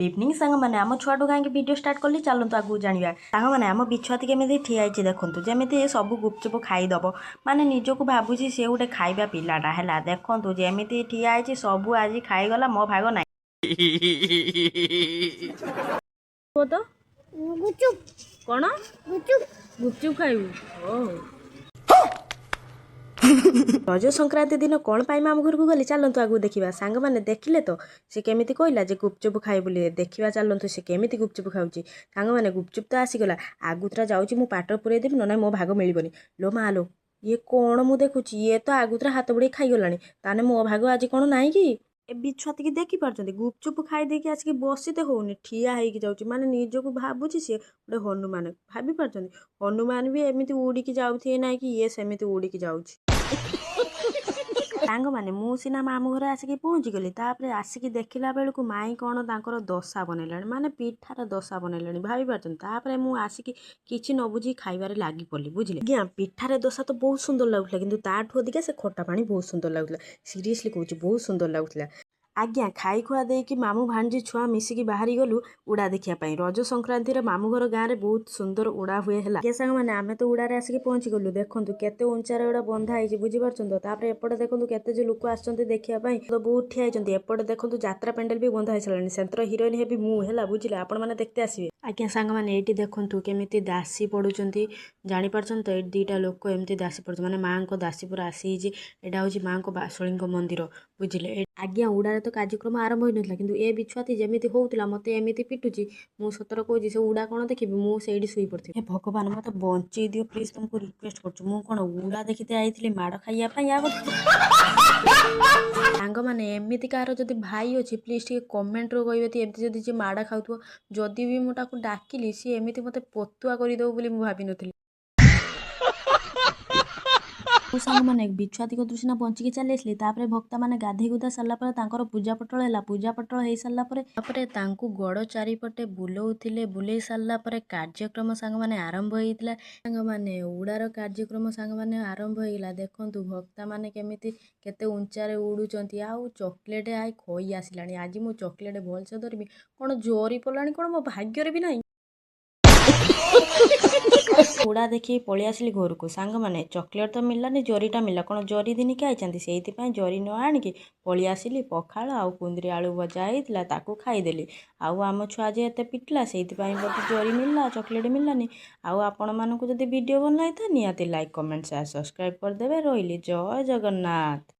Evening सांग मैंने आम छुआटू कहीं वीडियो स्टार्ट कली चलतु आगू जाना सांग मैंने आम बिछुआती केमी ठिया देखूँ जमी सब गुपचुप खाईदब माने निजक भावुँ सी गोटे खाଇବା पिलाटा है देखूँ जमी ठिया सब आज खाईगला मो भाग ना तो कौन गुपचुप खाइबू रज संक्रांति दिन कौन पाई मामू घर को गली चलतु आगू देखा सांग मैंने देखिले तो सी केमी कहला जे गुपचुप खाए बोली देखा चलतु सी केमी गुपचुप खाऊँगी सांग मैंने गुपचुप तो आसीगला आगुतरा जाऊँगी मु पाटर पुरे देवी ना मो भाग मिलबनी लो मालो ये कौन मु देखुची ये तो आगुतरा हाथ बुड़े खाईगलानी ताने मो भाग आज कौन नाई कि ए बिछुआती देखी पार्टी गुपचुप खाई देकी आसिक बसीते होनी ठिया होगी जाऊँगी माने निजक भावुची सी गोटे हनुमान भाभी पार्टी हनुमान भी एमती उड़िकी जाऊे ना कि ये सेमती उड़िकी जाऊँगी सांग मैंने मु सीना मामू घर आसिक पहुँचीगली तापर आसिक देखला बेलू माई कौन तांकर दशा बनैला माने पिठार दशा बनैला भावी पार्टी तापर मु आसिक किसी न बुझी खाइबार लगी पड़ी बुझे आज्ञा पिठार दशा तो बहुत सुंदर लगुला कि ताठू अधिका से खटा पानी बहुत सुंदर लगुला सीरियसली कहूँ बहुत सुंदर लगुला आज्ञा खाई खुआ देकी मामू भांजी छुआ मिसिकी बाहरी गलु उड़ा देखापी रज संक्रांति मामू घर गाँव में बहुत सुंदर उड़ा हुए है सांग मैंने आम तो उड़ारे आसिक पहुँची गलु देखूँ केते उंचार उड़ा बंधा है बुझीपार तापर एपटे देखो केते जो लोक आसपाई तो बहुत ठिया एपटे देखो यात्रा पेंडेल भी बंधा हो सारे सेंटर हिरोइन हेबी मुझे बुझे आपण मैंने देखते आसवे आज्ञा सांग मैंने ये देखूँ केमी दासी पड़ुंट जापार तो ये दुईटा लोक एमती दासी पड़े माने माँ को दासी पूरा आसी यहाँ हूँ माँ को बासुली मंदिर बुझे आज्ञा उड़ारे तो कार्यक्रम आरंभ हो नाला कि ए बिछुआती जमी होता मत एमती पिटुची मु सतर कहूँ से उड़ा कौन देखी मुझे शुई पड़ी हे भगवान मत बंचे दियो प्लीज तुमको रिक्वेस्ट करूँ कौन उड़ा देखी आई माड़ खाइया सांग मैंने एमती कार जब भाई अच्छी प्लीज टे कमेंट रो कहे एमती जदि जी माड़ खाऊ जदि भी मुझे डाकिली सी एमती मत पतुआ करदेव बोली भावी नी सांग मैंने बिछुआती दृष्टिना बंचिकी चली आसली भक्ता मैंने गाधे गुधा सारापर पूजा पटल है पूजा पटल हो सारापर गड़ चारिपटे बुलाऊे बुले सारापर कार्यक्रम सांग मैंने आरंभ होता सांग मैंने उड़ार कार्यक्रम सांग मैंने आरंभ होगा देखूँ भक्ता मैंने केमी केते उंचारे उड़ुंट आउ चॉकलेट आई खई आसला आज मु चॉकलेट भलसे धरमी कौन जोरी पड़ानी कौन मो भाग्य भी नहीं उड़ा देखी पलि आसली घर को सांग मैंने चॉकलेट तो मिललानी जरीटा मिलला कौन जरी दिन के आई से जरी न आणिकी पलि आसली पखाड़ आउ कुंदरी आलू भजा होता ताकू खाईदेली आउ आम छुआ जे एत पिटला से बोधे जरी मिलला चॉकलेट मिललानी आउ आपण मानू जब वीडियो भल लगी था निहाती लाइक कमेंट शेयर सब्सक्राइब करदे रही जय जगन्नाथ।